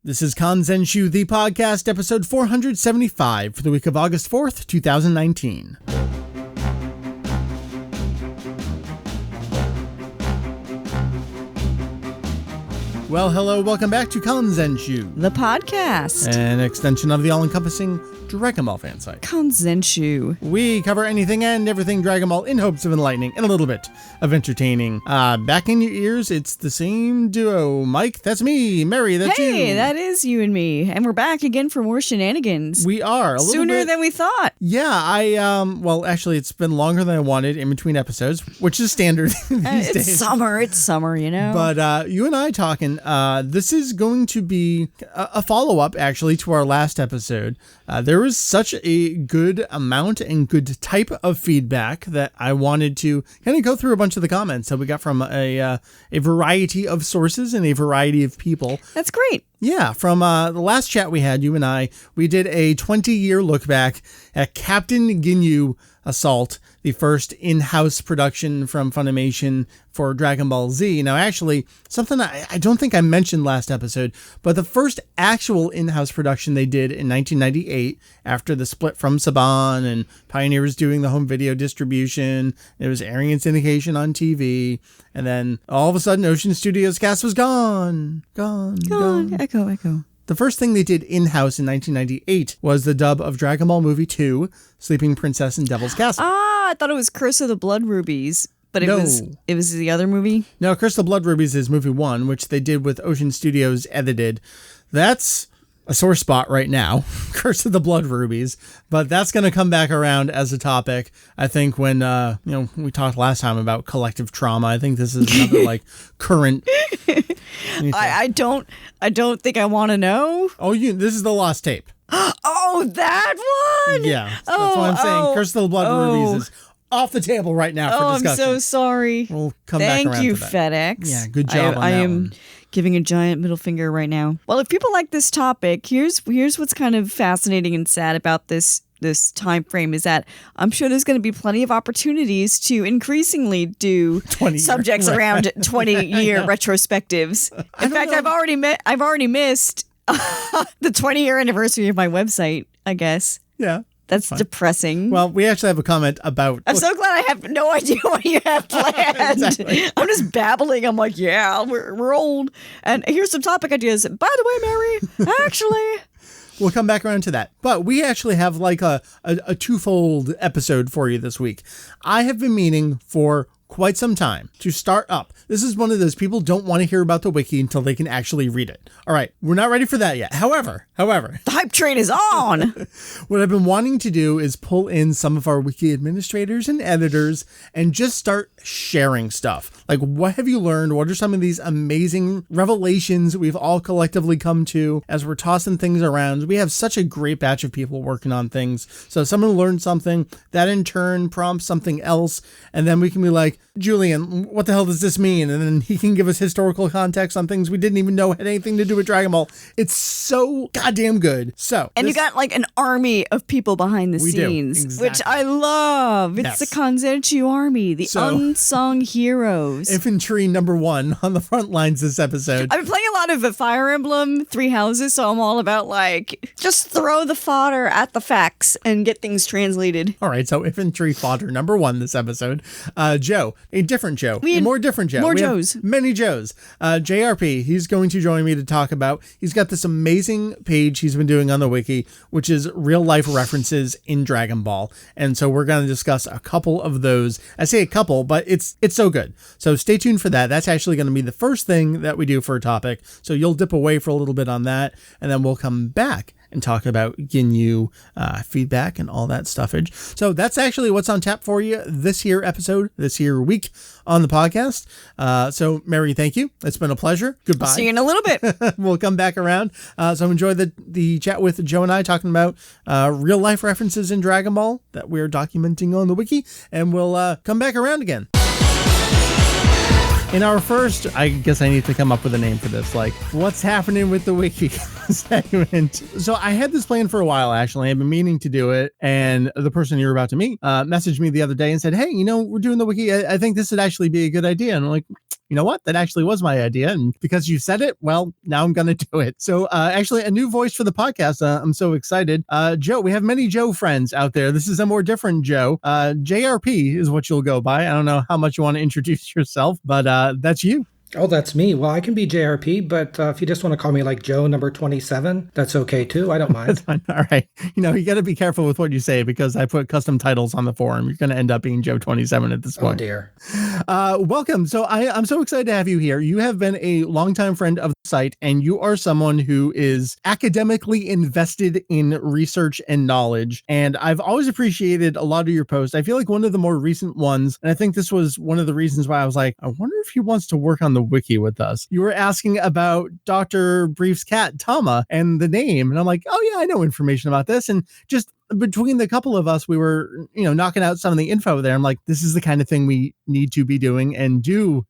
This is Kanzenshuu, the podcast, episode 475 for the week of August 4th, 2019. Well, hello, welcome back to Kanzenshuu, the podcast, an extension of the all-encompassing Dragon Ball fan site. Kanzenshuu. We cover anything and everything Dragon Ball in hopes of enlightening and a little bit of entertaining. Back in your ears, it's the same duo. Mike, that's me. Meri, that's you. Hey, that is you and me. And we're back again for more shenanigans. We are. A little Sooner bit than we thought. Yeah, well, actually, it's been longer than I wanted in between episodes, which is standard these days. It's summer, you know? But you and I talking, this is going to be a follow-up, actually, to our last episode. There was such a good amount and good type of feedback that I wanted to kind of go through a bunch of the comments that we got from a variety of sources and a variety of people. That's great. Yeah, from the last chat we had, you and I, we did a 20-year look back at Captain Ginyu Assault, the first in-house production from Funimation for Dragon Ball Z. Now, actually, something I don't think I mentioned last episode, but the first actual in-house production they did in 1998, after the split from Saban and Pioneer was doing the home video distribution, it was airing in syndication on TV, and then all of a sudden, Ocean Studios cast was gone. Echo. The first thing they did in-house in 1998 was the dub of Dragon Ball Movie 2, Sleeping Princess and Devil's Castle. I thought it was Curse of the Blood Rubies, but it was the other movie? No, Curse of the Blood Rubies is movie 1, which they did with Ocean Studios edited. That's a sore spot right now, Curse of the Blood Rubies, but that's going to come back around as a topic. I think when, we talked last time about collective trauma. I think this is another current. I don't think I want to know. Oh, this is the lost tape. Oh, that one? Yeah, that's what I'm saying. Curse of the Blood Rubies is off the table right now for discussion. I'm so sorry. We'll come back around Thank you, to that. FedEx. Yeah, good job on that I am one. Giving a giant middle finger right now. Well, if people like this topic, here's what's kind of fascinating and sad about this time frame is that I'm sure there's going to be plenty of opportunities to increasingly do subjects around 20-year retrospectives. In fact, I've already missed the 20-year anniversary of my website, I guess. Yeah. That's depressing. Well, we actually have a comment about... I'm so glad I have no idea what you have planned. Exactly. I'm just babbling. I'm like, yeah, we're old. And here's some topic ideas. By the way, Meri, actually... We'll come back around to that. But we actually have a twofold episode for you this week. I have been meaning for quite some time to start up. This is one of those people don't want to hear about the wiki until they can actually read it. All right, we're not ready for that yet. However, the hype train is on. What I've been wanting to do is pull in some of our wiki administrators and editors and just start sharing stuff. Like, what have you learned? What are some of these amazing revelations we've all collectively come to as we're tossing things around? We have such a great batch of people working on things. So someone learned something, that in turn prompts something else, and then we can be like, Julian, what the hell does this mean? And then he can give us historical context on things we didn't even know had anything to do with Dragon Ball. It's so goddamn good. And you got an army of people behind the scenes, exactly. Which I love. It's the Kanzenshuu army, the unsung heroes. Infantry number 1 on the front lines this episode. I've been playing a lot of Fire Emblem, Three Houses, so I'm all about just throw the fodder at the facts and get things translated. All right, so infantry fodder number 1 this episode. Joe, a different Joe, a more different Joe. More Joes. Many Joes. JRP, he's going to join me to talk about, he's got this amazing page he's been doing on the wiki, which is real life references in Dragon Ball. And so we're going to discuss a couple of those. I say a couple, but it's so good. So stay tuned for that. That's actually going to be the first thing that we do for a topic. So you'll dip away for a little bit on that, and then we'll come back and talk about Ginyu feedback and all that stuffage. So that's actually what's on tap for you this here episode, this here week on the podcast. So Meri, thank you. It's been a pleasure. Goodbye. See you in a little bit. We'll come back around. So enjoy the chat with Joe and I talking about real life references in Dragon Ball that we're documenting on the wiki, and we'll come back around again. In our first, I guess I need to come up with a name for this, like, what's happening with the Wiki segment. So I had this plan for a while, actually. I've been meaning to do it. And the person you're about to meet messaged me the other day and said, hey, we're doing the Wiki. I think this would actually be a good idea. And I'm like, you know what? That actually was my idea. And because you said it, well, now I'm going to do it. So actually a new voice for the podcast. I'm so excited. Joe, we have many Joe friends out there. This is a more different Joe. JRP is what you'll go by. I don't know how much you want to introduce yourself, but that's you. Oh, that's me. Well, I can be JRP, but if you just want to call me like Joe number 27, that's okay too. I don't mind. That's fine. All right. You got to be careful with what you say because I put custom titles on the forum. You're going to end up being Joe 27 at this point. Oh, dear. Welcome. So I'm so excited to have you here. You have been a longtime friend of the site, and you are someone who is academically invested in research and knowledge. And I've always appreciated a lot of your posts. I feel like one of the more recent ones, and I think this was one of the reasons why I was like, I wonder if he wants to work on the Wiki with us. You were asking about Dr. Brief's cat, Tama, and the name. And I'm like, oh yeah, I know information about this. And just between the couple of us, we were, knocking out some of the info there. I'm like, this is the kind of thing we need to be doing and do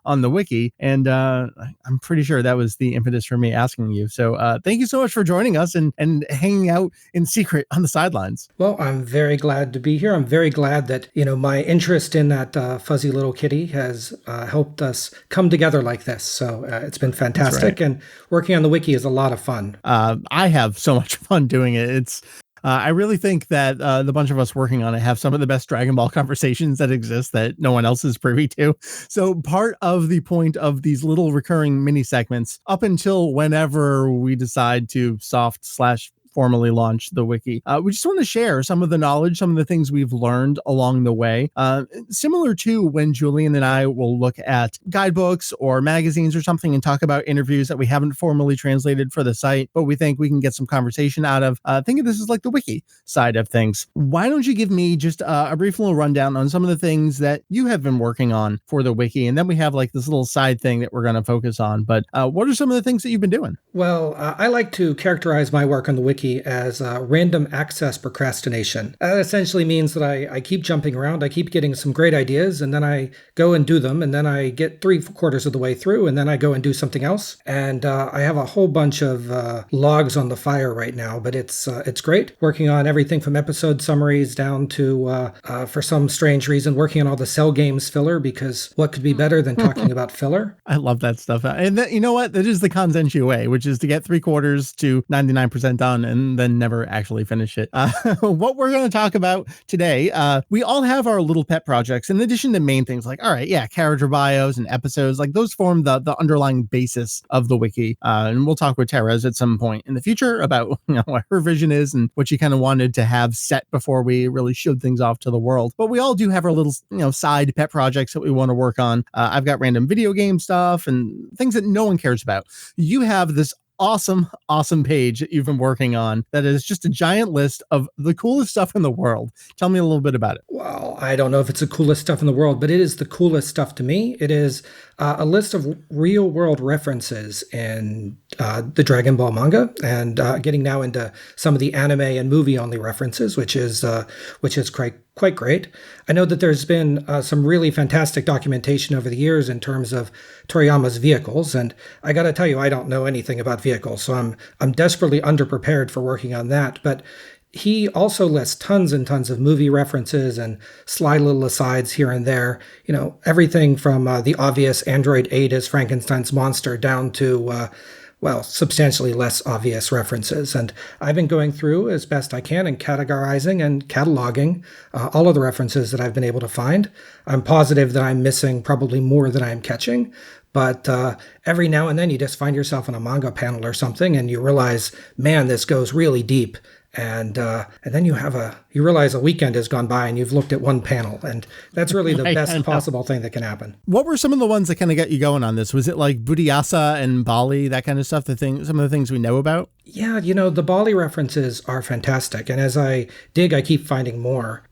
on the Wiki. And I'm pretty sure that was the impetus for me asking you. So thank you so much for joining us and hanging out in secret on the sidelines. Well, I'm very glad to be here. I'm very glad that, my interest in that fuzzy little kitty has helped us come together like this. So it's been fantastic. Right. And working on the Wiki is a lot of fun. I have so much fun doing it. I really think that the bunch of us working on it have some of the best Dragon Ball conversations that exist that no one else is privy to. So part of the point of these little recurring mini segments up until whenever we decide to formally launch the Wiki. We just want to share some of the knowledge, some of the things we've learned along the way. Similar to when Julian and I will look at guidebooks or magazines or something and talk about interviews that we haven't formally translated for the site, but we think we can get some conversation out of. Think of this as like the Wiki side of things. Why don't you give me just a brief little rundown on some of the things that you have been working on for the Wiki? And then we have like this little side thing that we're going to focus on. But what are some of the things that you've been doing? Well, I like to characterize my work on the Wiki as random access procrastination. That essentially means that I keep jumping around, I keep getting some great ideas, and then I go and do them, and then I get 3/4 of the way through, and then I go and do something else. And I have a whole bunch of logs on the fire right now, but it's great. Working on everything from episode summaries down to, for some strange reason, working on all the Cell Games filler, because what could be better than talking about filler? I love that stuff. And you know what? That is the Kanzenshuu way, which is to get 3/4 to 99% done and then never actually finish it. What we're going to talk about today, we all have our little pet projects in addition to main things like, all right, yeah, character bios and episodes, like those form the underlying basis of the Wiki. And we'll talk with Therese at some point in the future about what her vision is and what she kind of wanted to have set before we really showed things off to the world. But we all do have our little side pet projects that we want to work on. I've got random video game stuff and things that no one cares about. You have this awesome page that you've been working on that is just a giant list of the coolest stuff in the world. Tell me a little bit about it. Well, I don't know if it's the coolest stuff in the world, but it is the coolest stuff to me. It is a list of real world references in the Dragon Ball manga, and getting now into some of the anime and movie only references, which is quite great. I know that there's been some really fantastic documentation over the years in terms of Toriyama's vehicles, and I got to tell you, I don't know anything about vehicles, so I'm desperately underprepared for working on that. But he also lists tons and tons of movie references and sly little asides here and there. Everything from the obvious Android 8 as Frankenstein's monster down to substantially less obvious references. And I've been going through as best I can and categorizing and cataloging all of the references that I've been able to find. I'm positive that I'm missing probably more than I'm catching. But every now and then you just find yourself in a manga panel or something and you realize, man, this goes really deep. And then you realize a weekend has gone by and you've looked at one panel, and that's really the best possible thing that can happen. What were some of the ones that kind of got you going on this? Was it like Buddhayasa and Bali, that kind of stuff? Some of the things we know about? Yeah, the Bali references are fantastic. And as I dig, I keep finding more,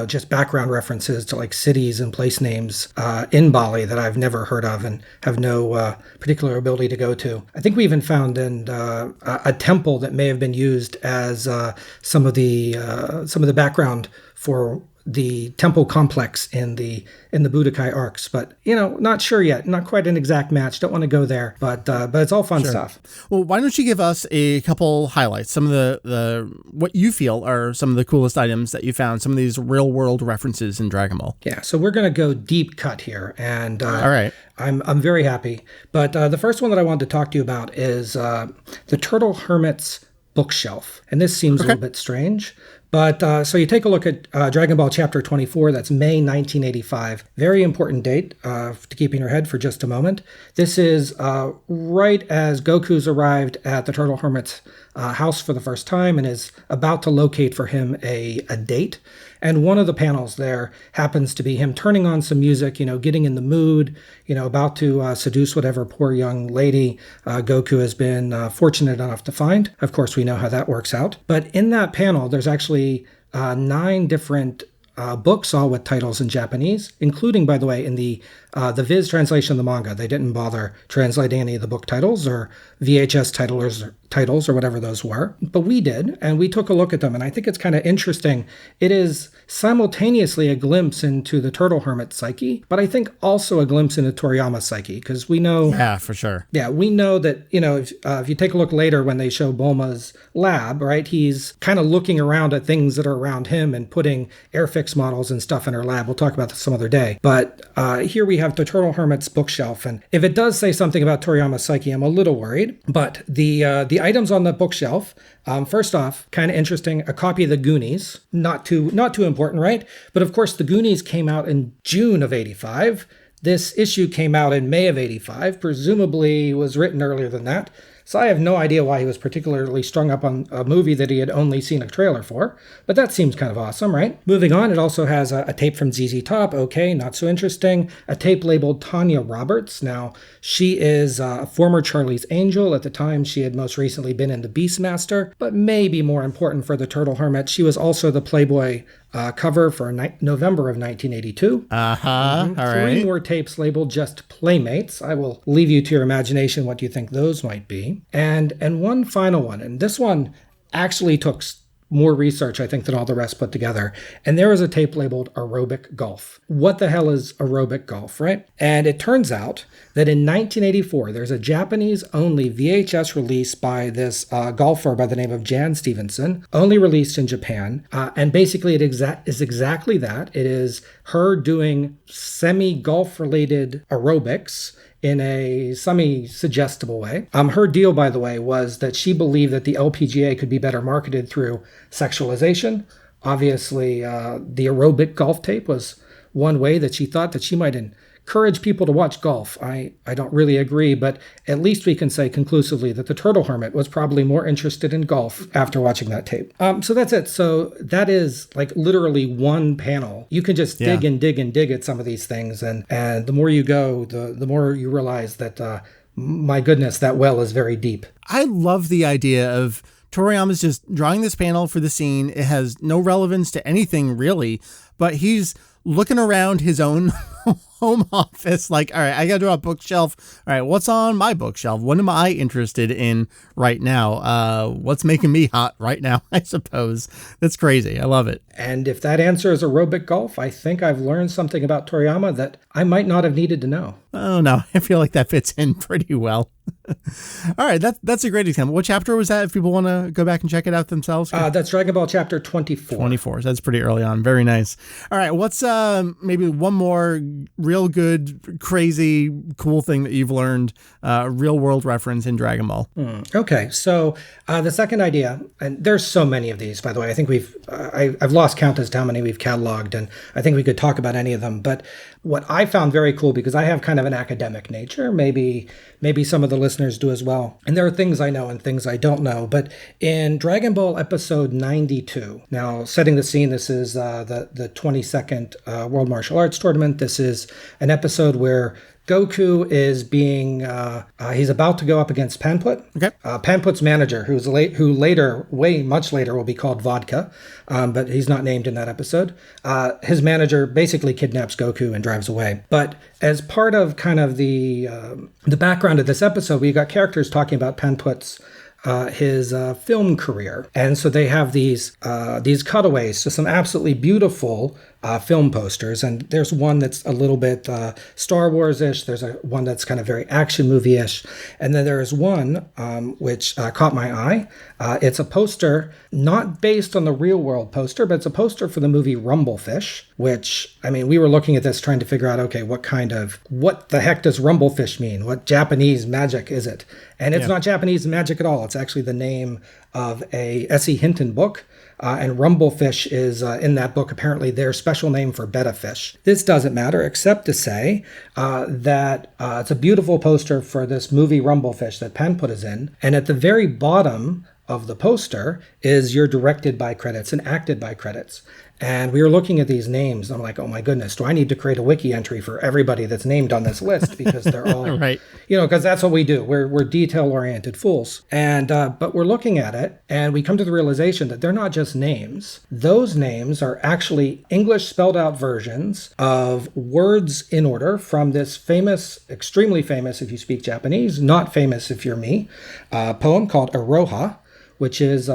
just background references to like cities and place names in Bali that I've never heard of and have no particular ability to go to. I think we even found a temple that may have been used as some of the background for the temple complex in the Budokai arcs. But not sure yet. Not quite an exact match. Don't want to go there. But it's all fun stuff. Well, why don't you give us a couple highlights? Some of the what you feel are some of the coolest items that you found. Some of these real world references in Dragon Ball. Yeah. So we're gonna go deep cut here, and all right. I'm very happy. But the first one that I wanted to talk to you about is the Turtle Hermit's bookshelf. And this seems a little bit strange. But so you take a look at Dragon Ball Chapter 24, that's May 1985. Very important date to keep in your head for just a moment. This is right as Goku's arrived at the Turtle Hermit's house for the first time and is about to locate for him a date. And one of the panels there happens to be him turning on some music, getting in the mood, about to seduce whatever poor young lady Goku has been fortunate enough to find. Of course, we know how that works out. But in that panel, there's actually 9 different books, all with titles in Japanese, including, by the way, in the Viz translation of the manga. They didn't bother translating any of the book titles or VHS titles or whatever those were. But we did, and we took a look at them, and I think it's kind of interesting. It is simultaneously a glimpse into the Turtle Hermit psyche, but I think also a glimpse into Toriyama's psyche, because we know... Yeah, for sure. Yeah, we know that, if you take a look later when they show Bulma's lab, right, he's kind of looking around at things that are around him and putting Airfix models and stuff in her lab. We'll talk about this some other day. But here we have the Turtle Hermit's bookshelf, and if it does say something about Toriyama's psyche, I'm a little worried. But the items on the bookshelf, first off, kind of interesting, a copy of the Goonies, not too important, right? But of course, the Goonies came out in June of 85. This issue came out in May of 85, presumably was written earlier than that. So I have no idea why he was particularly strung up on a movie that he had only seen a trailer for, but that seems kind of awesome, right? Moving on, it also has a tape from ZZ Top. Okay, not so interesting. A tape labeled Tanya Roberts. Now, she is a former Charlie's Angel. At the time, she had most recently been in The Beastmaster, but maybe more important for the Turtle Hermit, she was also the Playboy cover for November of 1982. All right. 3 more tapes labeled just Playmates. I will leave you to your imagination what you think those might be. And one final one, and this one actually took more research, I think, than all the rest put together. And there is a tape labeled Aerobic Golf. What the hell is aerobic golf, right? And it turns out that in 1984, there's a Japanese-only VHS release by this golfer by the name of Jan Stevenson, only released in Japan. And basically, it is exactly that. It is her doing semi-golf-related aerobics in a semi-suggestible way. Her deal, by the way, was that she believed that the LPGA could be better marketed through sexualization. Obviously, the aerobic golf tape was one way that she thought that she might encourage people to watch golf. I don't really agree, but at least we can say conclusively that the Turtle Hermit was probably more interested in golf after watching that tape. So that's it. So that is like literally one panel. You can just dig and dig and dig at some of these things, and the more you go, the more you realize that, my goodness, that well is very deep. I love the idea of Toriyama's just drawing this panel for the scene. It has no relevance to anything really, but he's looking around his own home office like, all right, I gotta draw a bookshelf. All right, what's on my bookshelf? What am I interested in right now? What's making me hot right now, I suppose. That's crazy. I love it. And if that answer is aerobic golf, I think I've learned something about Toriyama that I might not have needed to know. Oh, no, I feel like that fits in pretty well. All right, that's a great example. What chapter was that if people want to go back and check it out themselves? That's Dragon Ball Chapter 24. 24, so that's pretty early on. Very nice. All right, what's maybe one more real good, crazy, cool thing that you've learned, real world reference in Dragon Ball? Okay, so the second idea, and there's so many of these, by the way. I think I've lost count as to how many we've cataloged, and I think we could talk about any of them. But what I found very cool, because I have kind of an academic nature, maybe some of the listeners do as well. And there are things I know and things I don't know. But in Dragon Ball episode 92, now setting the scene, this is the 22nd World Martial Arts Tournament. This is an episode where Goku is he's about to go up against Panput. Okay. Panput's manager, who later, much later, will be called Vodka, but he's not named in that episode. His manager basically kidnaps Goku and drives away. But as part of kind of the background of this episode, we got characters talking about Panput's his film career. And so they have these cutaways to some absolutely beautiful film posters. And there's one that's a little bit Star Wars-ish. There's one that's kind of very action movie-ish. And then there's one which caught my eye. It's a poster not based on the real-world poster, but it's a poster for the movie Rumblefish, which, I mean, we were looking at this trying to figure out, okay, what the heck does Rumblefish mean? What Japanese magic is it? And it's not Japanese magic at all. It's actually the name of a S.E. Hinton book. And Rumblefish is, in that book, apparently their special name for betta fish. This doesn't matter, except to say that it's a beautiful poster for this movie Rumblefish that Penn put us in. And at the very bottom of the poster is your directed by credits and acted by credits. And we were looking at these names, and I'm like, oh my goodness, do I need to create a wiki entry for everybody that's named on this list? Because they're all, right. Because that's what we do. We're detail-oriented fools. And but we're looking at it, and we come to the realization that they're not just names. Those names are actually English spelled-out versions of words in order from this famous, extremely famous if you speak Japanese, not famous if you're me, poem called Iroha, which is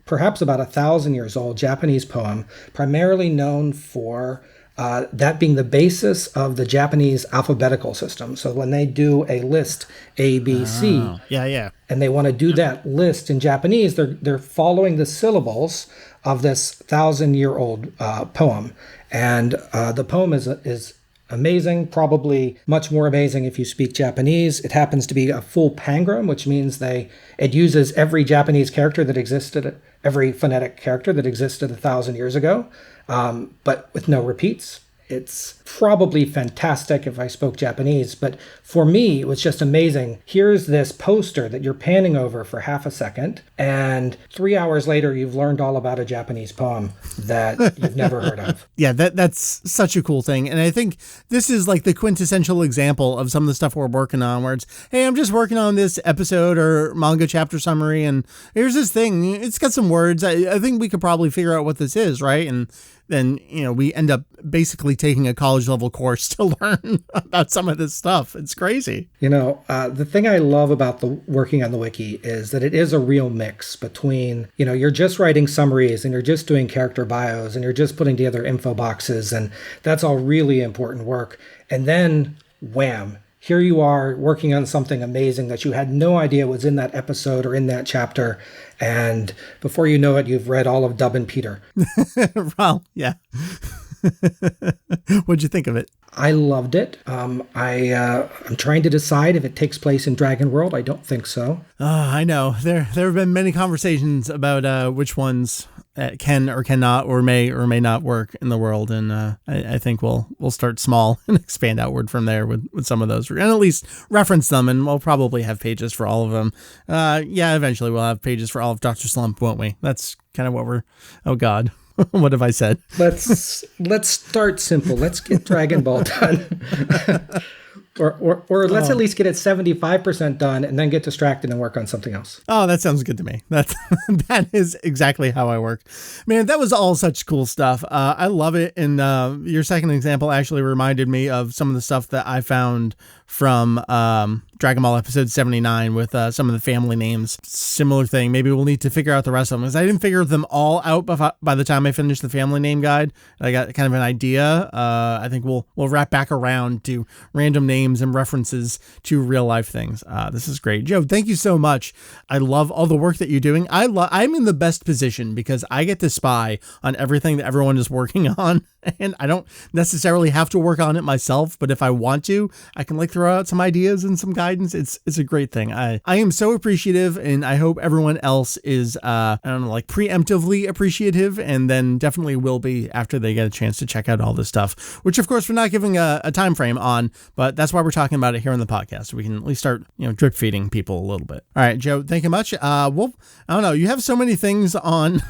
perhaps about 1,000 years old Japanese poem, primarily known for that being the basis of the Japanese alphabetical system. So when they do a list A, B, C, and they want to do that list in Japanese, they're following the syllables of this 1,000-year-old poem. And the poem is amazing, probably much more amazing if you speak Japanese. It happens to be a full pangram, which means it uses every Japanese character that existed, every phonetic character that existed 1,000 years ago, but with no repeats. It's probably fantastic if I spoke Japanese, but for me, it was just amazing. Here's this poster that you're panning over for half a second, and 3 hours later, you've learned all about a Japanese poem that you've never heard of. Yeah, that's such a cool thing. And I think this is like the quintessential example of some of the stuff we're working on, where it's, hey, I'm just working on this episode or manga chapter summary, and here's this thing. It's got some words. I think we could probably figure out what this is, right? And then, we end up basically taking a college level course to learn about some of this stuff. It's crazy. The thing I love about working on the wiki is that it is a real mix between, you're just writing summaries and you're just doing character bios and you're just putting together info boxes, and that's all really important work. And then, wham, here you are working on something amazing that you had no idea was in that episode or in that chapter. And before you know it, you've read all of Dub and Peter. Well, yeah. What'd you think of it? I loved it. I'm trying to decide if it takes place in Dragon World. I don't think so. I know. There have been many conversations about which ones can or cannot or may not work in the world, and I think we'll start small and expand outward from there with some of those, and at least reference them, and we'll probably have pages for all of them. Eventually we'll have pages for all of Dr. Slump, won't we? That's kind of what we're... Oh God. What have I said? Let's start simple. Let's get Dragon Ball done. Or let's at least get it 75% done and then get distracted and work on something else. Oh, that sounds good to me. That is exactly how I work. Man, that was all such cool stuff. I love it. And your second example actually reminded me of some of the stuff that I found from Dragon Ball episode 79 with some of the family names. Similar thing. Maybe we'll need to figure out the rest of them, because I didn't figure them all out by the time I finished the family name guide. I got kind of an idea. I think we'll wrap back around to random names and references to real life things. This is great. Joe, thank you so much. I love all the work that you're doing. I'm in the best position because I get to spy on everything that everyone is working on, and I don't necessarily have to work on it myself, but if I want to, I can throw out some ideas and some guidance. It's a great thing. I am so appreciative, and I hope everyone else is preemptively appreciative, and then definitely will be after they get a chance to check out all this stuff, which of course we're not giving a time frame on, but that's why we're talking about it here on the podcast. We can at least start drip feeding people a little bit. All right, Joe, thank you much. Well, I don't know, you have so many things on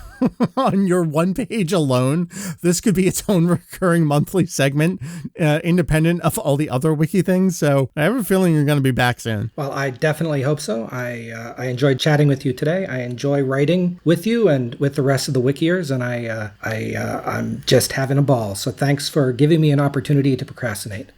on your one page alone. This could be its own recurring monthly segment, independent of all the other wiki things. So I have a feeling you're going to be back soon. Well, I definitely hope so. I enjoyed chatting with you today. I enjoy writing with you and with the rest of the wikiers, and I'm just having a ball. So thanks for giving me an opportunity to procrastinate.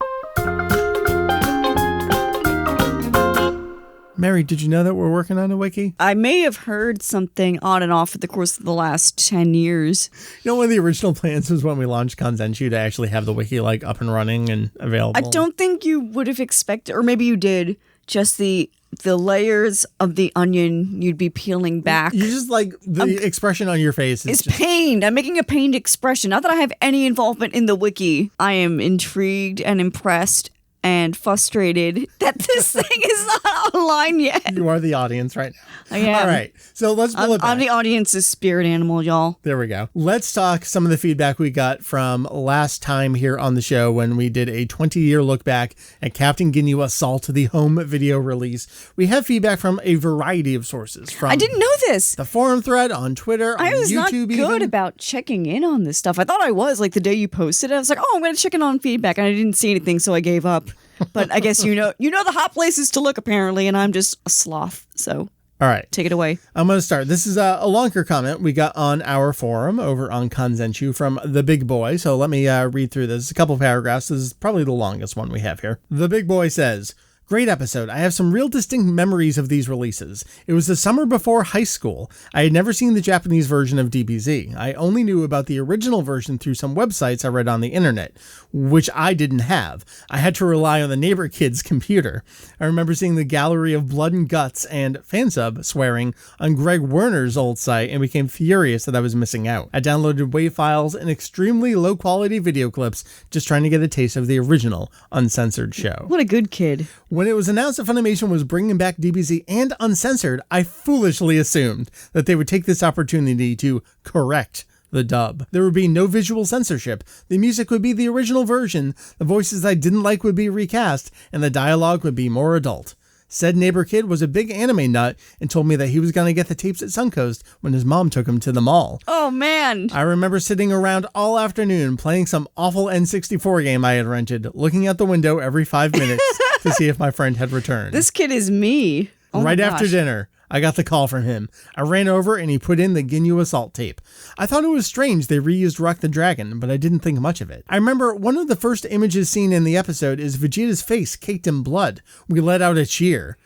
Meri, did you know that we're working on a wiki? I may have heard something on and off for the course of the last 10 years. You know, one of the original plans was when we launched Kanzenshuu to actually have the wiki like up and running and available. I don't think you would have expected, or maybe you did, just the layers of the onion you'd be peeling back. You just like the expression on your face is just pained. I'm making a pained expression. Not that I have any involvement in the wiki. I am intrigued and impressed and frustrated that this thing is not online yet. You are the audience right now. I am. All right. So let's pull it back. I'm the audience's spirit animal, y'all. There we go. Let's talk some of the feedback we got from last time here on the show when we did a 20-year look back at Captain Ginyu Assault, the home video release. We have feedback from a variety of sources. From I didn't know this. The forum thread on Twitter, on I was YouTube not good even. about checking in on this stuff. I thought I was, like the day you posted it. I was like, oh, I'm going to check in on feedback. And I didn't see anything, so I gave up. But I guess you know the hot places to look, apparently, and I'm just a sloth. So all right. Take it away. I'm going to start. This is a longer comment we got on our forum over on Kanzenshuu from the big boy. So let me read through this. A couple paragraphs. This is probably the longest one we have here. The big boy says, "Great episode. I have some real distinct memories of these releases. It was the summer before high school. I had never seen the Japanese version of DBZ. I only knew about the original version through some websites I read on the internet, which I didn't have. I had to rely on the neighbor kid's computer. I remember seeing the gallery of blood and guts and fansub swearing on Greg Werner's old site and became furious that I was missing out. I downloaded WAV files and extremely low quality video clips just trying to get a taste of the original uncensored show. What a good kid. When it was announced that Funimation was bringing back DBZ and uncensored, I foolishly assumed that they would take this opportunity to correct the dub. There would be no visual censorship. The music would be the original version, the voices I didn't like would be recast, and the dialogue would be more adult. Said neighbor kid was a big anime nut and told me that he was going to get the tapes at Suncoast when his mom took him to the mall. Oh, man. I remember sitting around all afternoon playing some awful N64 game I had rented, looking out the window every 5 minutes to see if my friend had returned. This kid is me. Oh right my after gosh. dinner, I got the call from him. I ran over and he put in the Ginyu Assault tape. I thought it was strange they reused Rock the Dragon, but I didn't think much of it. I remember one of the first images seen in the episode is Vegeta's face caked in blood. We let out a cheer.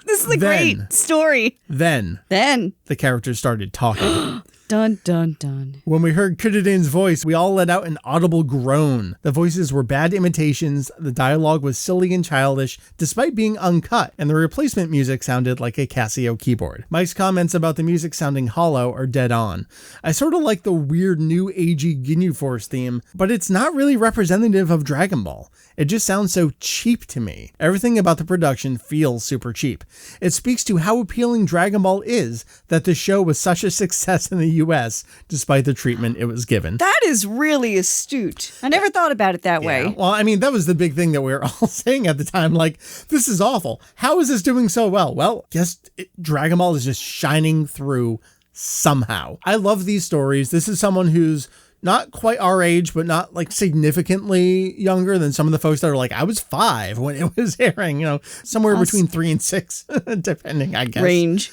This is a great story. Then the characters started talking. Dun, dun, dun. When we heard Kudadin's voice, we all let out an audible groan. The voices were bad imitations, the dialogue was silly and childish, despite being uncut, and the replacement music sounded like a Casio keyboard. Mike's comments about the music sounding hollow are dead on. I sort of like the weird new agey Ginyu Force theme, but it's not really representative of Dragon Ball. It just sounds so cheap to me. Everything about the production feels super cheap. It speaks to how appealing Dragon Ball is that the show was such a success in the US, despite the treatment it was given. That is really astute. I never thought about it that way. Well, I mean, that was the big thing that we were all saying at the time. Like, this is awful. How is this doing so well? Well, Dragon Ball is just shining through somehow. I love these stories. This is someone who's not quite our age, but not like significantly younger than some of the folks that are like, I was 5 when it was airing, somewhere between 3 and 6, depending, I guess. Range.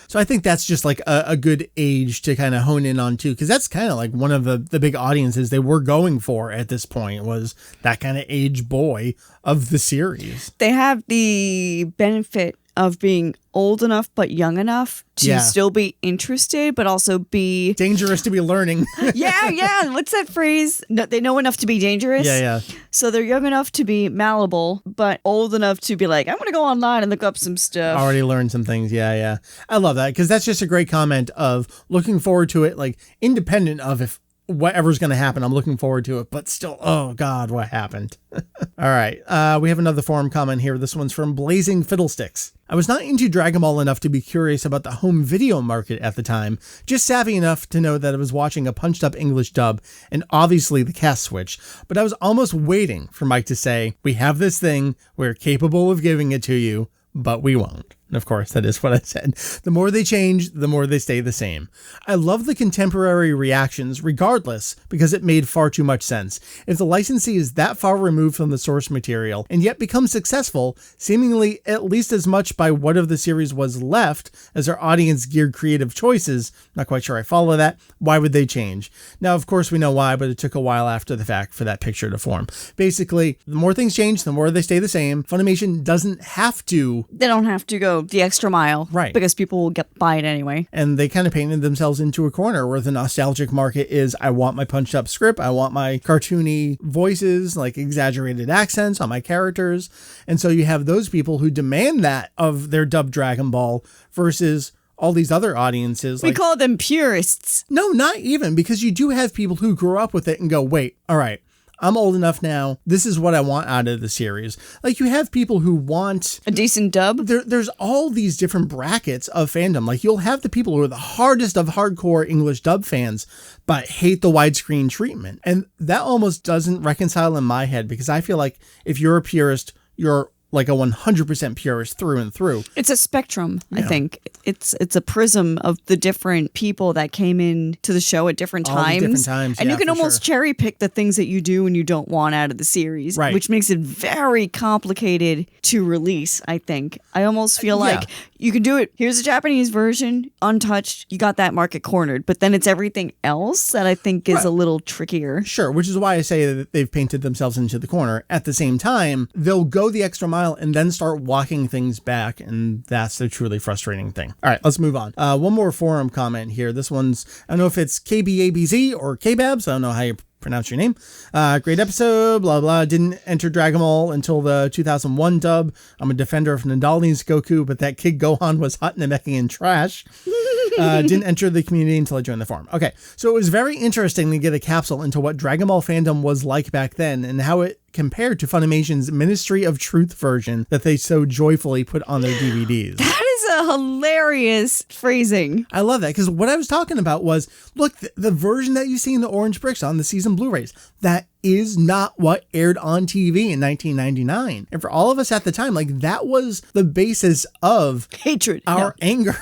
So I think that's just like a good age to kind of hone in on too, because that's kind of like one of the big audiences they were going for at this point was that kind of age boy of the series. They have the benefit of being old enough but young enough to still be interested, but also be dangerous to be learning. Yeah. What's that phrase? No, they know enough to be dangerous. Yeah. So they're young enough to be malleable, but old enough to be like, I'm going to go online and look up some stuff. Already learned some things. Yeah. I love that because that's just a great comment of looking forward to it, like independent of if whatever's going to happen, I'm looking forward to it, but still, oh God, what happened? All right. We have another forum comment here. This one's from Blazing Fiddlesticks. I was not into Dragon Ball enough to be curious about the home video market at the time, just savvy enough to know that I was watching a punched up English dub and obviously the cast switch, but I was almost waiting for Mike to say, we have this thing, we're capable of giving it to you, but we won't. And of course, that is what I said. The more they change, the more they stay the same. I love the contemporary reactions regardless, because it made far too much sense. If the licensee is that far removed from the source material and yet becomes successful, seemingly at least as much by what of the series was left as their audience geared creative choices, not quite sure I follow that, why would they change? Now, of course, we know why, but it took a while after the fact for that picture to form. Basically, the more things change, the more they stay the same. Funimation doesn't have to. They don't have to go the extra mile. Right. Because people will buy it anyway. And they kind of painted themselves into a corner where the nostalgic market is, I want my punched up script, I want my cartoony voices, like exaggerated accents on my characters. And so you have those people who demand that of their dubbed Dragon Ball versus all these other audiences. We call them purists. No, not even, because you do have people who grew up with it and go, wait, all right, I'm old enough now. This is what I want out of the series. Like, you have people who want a decent dub. There's all these different brackets of fandom. Like, you'll have the people who are the hardest of hardcore English dub fans, but hate the widescreen treatment. And that almost doesn't reconcile in my head, because I feel like if you're a purist, you're like a 100% purist through and through. It's a spectrum, I think. It's a prism of the different people that came in to the show at different times. And you can almost cherry pick the things that you do and you don't want out of the series, right, which makes it very complicated to release, I think. I almost feel like you can do it. Here's a Japanese version, untouched. You got that market cornered. But then it's everything else that I think is a little trickier. Sure, which is why I say that they've painted themselves into the corner. At the same time, they'll go the extra mile and then start walking things back, and that's the truly frustrating thing. All right, let's move on. One more forum comment here. This one's, I don't know if it's KBABZ or KBABs. I don't know how you pronounce your name. Great episode, blah, blah. Didn't enter Dragon Ball until the 2001 dub. I'm a defender of Nadalni's Goku, but that kid Gohan was hot Namekian trash. Didn't enter the community until I joined the forum. Okay, so it was very interesting to get a capsule into what Dragon Ball fandom was like back then and how it compared to Funimation's Ministry of Truth version that they so joyfully put on their DVDs. That is a hilarious phrasing. I love that, because what I was talking about was, look, the version that you see in the Orange Bricks on the season Blu-rays, that is not what aired on TV in 1999. And for all of us at the time, like, that was the basis of hatred, our anger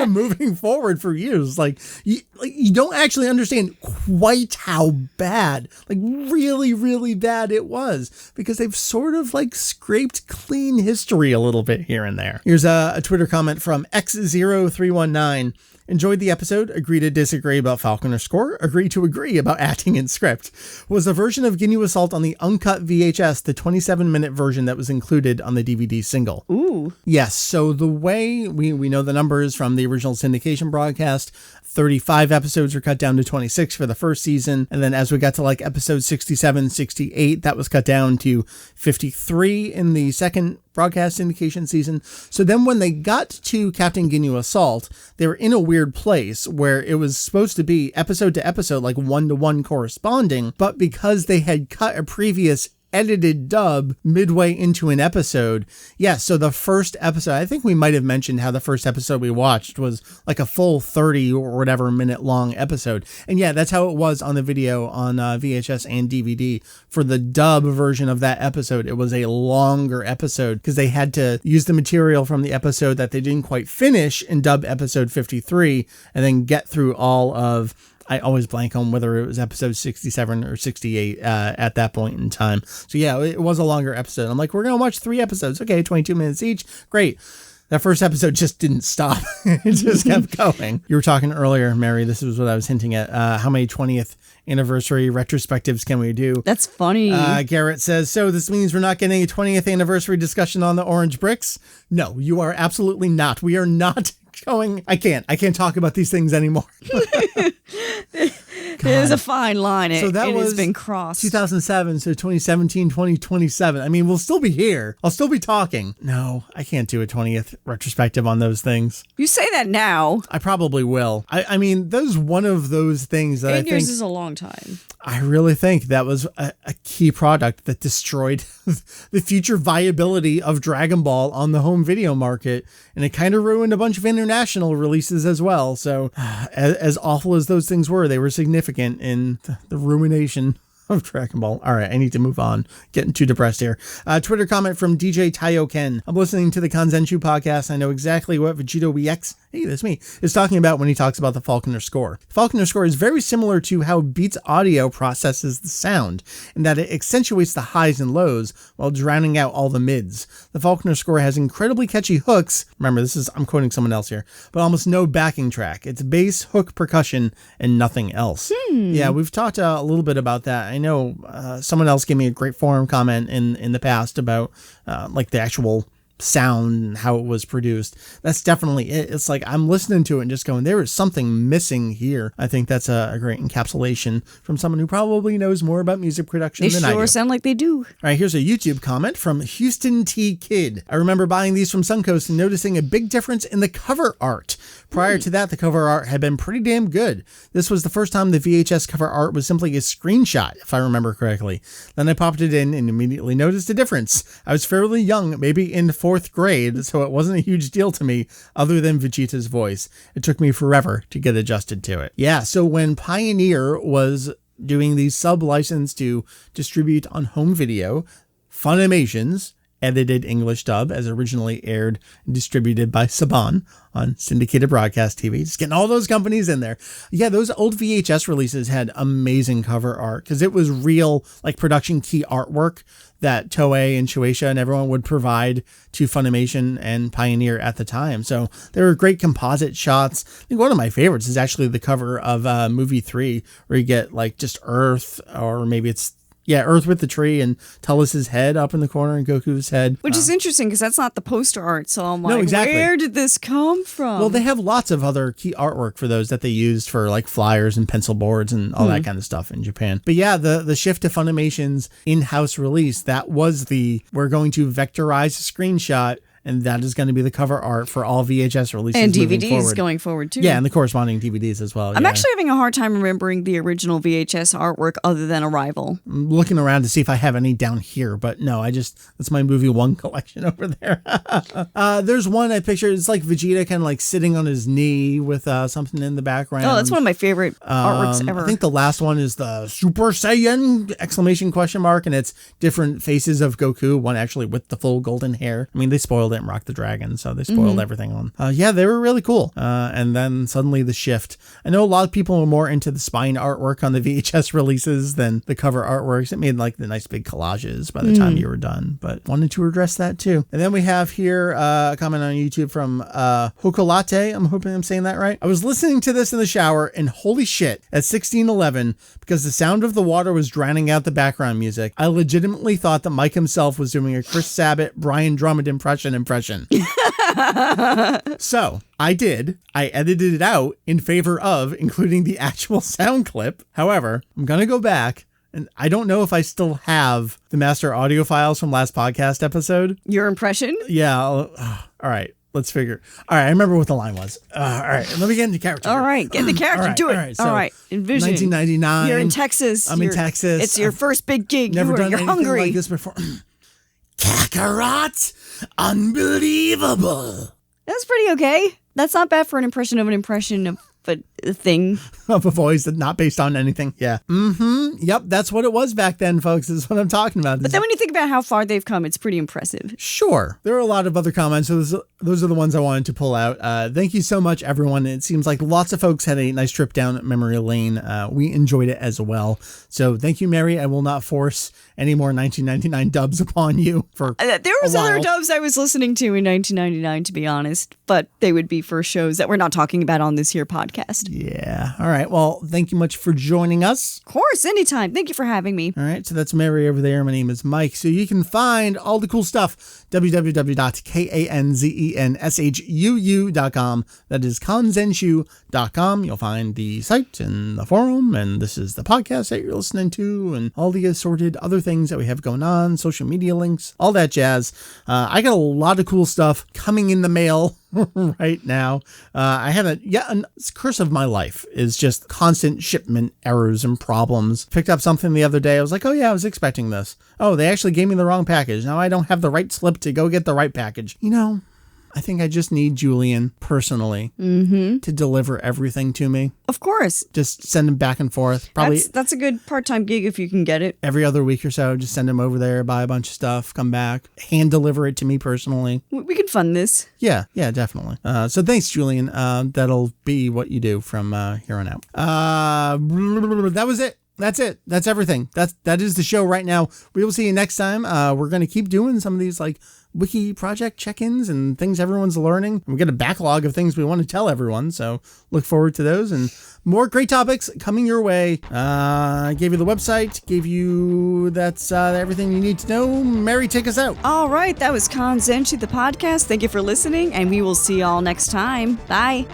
moving forward for years. Like you don't actually understand quite how bad, like really, really bad it was, because they've sort of like scraped clean history a little bit here and there. Here's a Twitter comment from X0319. Enjoyed the episode, agree to disagree about Falconer score, agree to agree about acting and script. Was the version of Ginyu Assault on the uncut VHS the 27-minute version that was included on the DVD single? Ooh. Yes, so the way we know the numbers from the original syndication broadcast, 35 episodes were cut down to 26 for the first season, and then as we got to like episode 67, 68, that was cut down to 53 in the second broadcast syndication season. So then when they got to Captain Ginyu Assault, they were in a weird place where it was supposed to be episode to episode, like 1-to-1 corresponding, but because they had cut a previous edited dub midway into an episode. Yeah, so the first episode, I think we might have mentioned how the first episode we watched was like a full 30 or whatever minute long episode. And yeah, that's how it was on the video on VHS and DVD. For the dub version of that episode, it was a longer episode because they had to use the material from the episode that they didn't quite finish in dub episode 53 and then get through all of, I always blank on whether it was episode 67 or 68 at that point in time. So yeah, it was a longer episode. I'm like, we're going to watch 3 episodes. Okay, 22 minutes each. Great. That first episode just didn't stop. It just kept going. You were talking earlier, Meri, this is what I was hinting at. How many 20th anniversary retrospectives can we do? That's funny. Garrett says, so this means we're not getting a 20th anniversary discussion on the Orange Bricks? No, you are absolutely not. We are not going. I can't talk about these things anymore. There's a fine line. So that has been crossed. 2007, so 2017, 2027. I mean, we'll still be here. I'll still be talking. No, I can't do a 20th retrospective on those things. You say that now. I probably will. I mean, there's one of those things that 8 years is a long time. I really think that was a key product that destroyed the future viability of Dragon Ball on the home video market. And it kind of ruined a bunch of international releases as well. So as awful as those things were, they were significant in the ruination of Dragon Ball. All right, I need to move on. Getting too depressed here. Twitter comment from DJ Tayo Ken. I'm listening to the Kanzenshuu podcast. I know exactly what Vegito EX, hey, that's me, is talking about when he talks about the Falconer score. The Falconer score is very similar to how Beats Audio processes the sound, in that it accentuates the highs and lows while drowning out all the mids. The Falconer score has incredibly catchy hooks. Remember, I'm quoting someone else here, but almost no backing track. It's bass, hook, percussion, and nothing else. Yeah, we've talked a little bit about that. I know someone else gave me a great forum comment in the past about like the actual sound and how it was produced. That's definitely it. It's like I'm listening to it and just going, there is something missing here. I think that's a great encapsulation from someone who probably knows more about music production than I do. They sure sound like they do. All right, here's a YouTube comment from Houston T. Kid. I remember buying these from Suncoast and noticing a big difference in the cover art. Prior to that, the cover art had been pretty damn good. This was the first time the VHS cover art was simply a screenshot, if I remember correctly. Then I popped it in and immediately noticed a difference. I was fairly young, maybe in 4th grade, so it wasn't a huge deal to me other than Vegeta's voice. It took me forever to get adjusted to it. Yeah, so when Pioneer was doing the sub-license to distribute on home video, Funimation's edited English dub, as originally aired and distributed by Saban on syndicated broadcast TV. Just getting all those companies in there. Yeah, those old VHS releases had amazing cover art because it was real, like, production key artwork that Toei and Shueisha and everyone would provide to Funimation and Pioneer at the time. So there were great composite shots. I think one of my favorites is actually the cover of movie 3, where you get like just Earth, or maybe it's Earth with the tree and Tullis's head up in the corner and Goku's head. Which is interesting because that's not the poster art. So I'm like, no, exactly. Where did this come from? Well, they have lots of other key artwork for those that they used for like flyers and pencil boards and all that kind of stuff in Japan. But yeah, the shift to Funimation's in-house release, that was we're going to vectorize a screenshot, and that is going to be the cover art for all VHS releases and moving DVDs forward. Going forward, too. Yeah, and the corresponding DVDs as well. I'm actually having a hard time remembering the original VHS artwork other than Arrival. I'm looking around to see if I have any down here, but no, that's my movie 1 collection over there. There's one I pictured. It's like Vegeta kind of like sitting on his knee with something in the background. Oh, that's one of my favorite artworks ever. I think the last one is the Super Saiyan ! And it's different faces of Goku, one actually with the full golden hair. I mean, they spoiled it in Rock the Dragon, so they spoiled everything on. They were really cool. And then suddenly the shift. I know a lot of people were more into the spine artwork on the VHS releases than the cover artworks. It made like the nice big collages by the time you were done, but wanted to address that too. And then we have here a comment on YouTube from Hokolate. I'm hoping I'm saying that right. I was listening to this in the shower and holy shit, at 16:11, because the sound of the water was drowning out the background music, I legitimately thought that Mike himself was doing a Chris Sabat, Brian Drummond impression. So I edited it out in favor of including the actual sound clip. However, I'm going to go back, and I don't know if I still have the master audio files from last podcast episode. Your impression? Yeah. All right. Let's figure. All right. I remember what the line was. All right. Let me get into character. All right. Get in the character. Do it. All right. So, all right. Envision. 1999. You're in Texas. I'm in Texas. It's your first big gig. Never done you're anything hungry. like this before. Kakarot, unbelievable. That's pretty okay. That's not bad for an impression of a thing. Of a voice that's not based on anything. Yeah. Yep. That's what it was back then, folks. Is what I'm talking about. But then when you think about how far they've come, it's pretty impressive. Sure. There are a lot of other comments. So those are the ones I wanted to pull out. Thank you so much, everyone. It seems like lots of folks had a nice trip down memory lane. We enjoyed it as well. So thank you, Meri. I will not force any more 1999 dubs upon you for there was other dubs I was listening to in 1999, to be honest, but they would be for shows that we're not talking about on this here podcast. Yeah. All right. Well, thank you much for joining us. Of course. Anytime. Thank you for having me. All right. So that's Meri over there. My name is Mike. So you can find all the cool stuff. www.kanzenshuu.com. That is kanzenshuu.com. You'll find the site and the forum, and this is the podcast that you're listening to, and all the assorted other things that we have going on, social media links, all that jazz. I got a lot of cool stuff coming in the mail right now. I have a curse of my life is just constant shipment errors and problems. Picked up something the other day. I was like, oh yeah, I was expecting this. Oh, they actually gave me the wrong package. Now I don't have the right slip to go get the right package. I think I just need Julian personally to deliver everything to me. Of course. Just send him back and forth. Probably That's a good part-time gig if you can get it. every other week or so. Just send him over there, buy a bunch of stuff, come back, hand deliver it to me personally. We can fund this. Yeah, definitely. So thanks, Julian. That'll be what you do from here on out. That was it. That's it. That's everything. That is the show right now. We will see you next time. We're going to keep doing some of these like Wiki project check-ins and things everyone's learning. We get a backlog of things we want to tell everyone, so look forward to those and more great topics coming your way. I gave you the website, gave you that's everything you need to know. Meri, take us out. All right, that was Kanzenshuu, the podcast. Thank you for listening, and we will see y'all next time. Bye.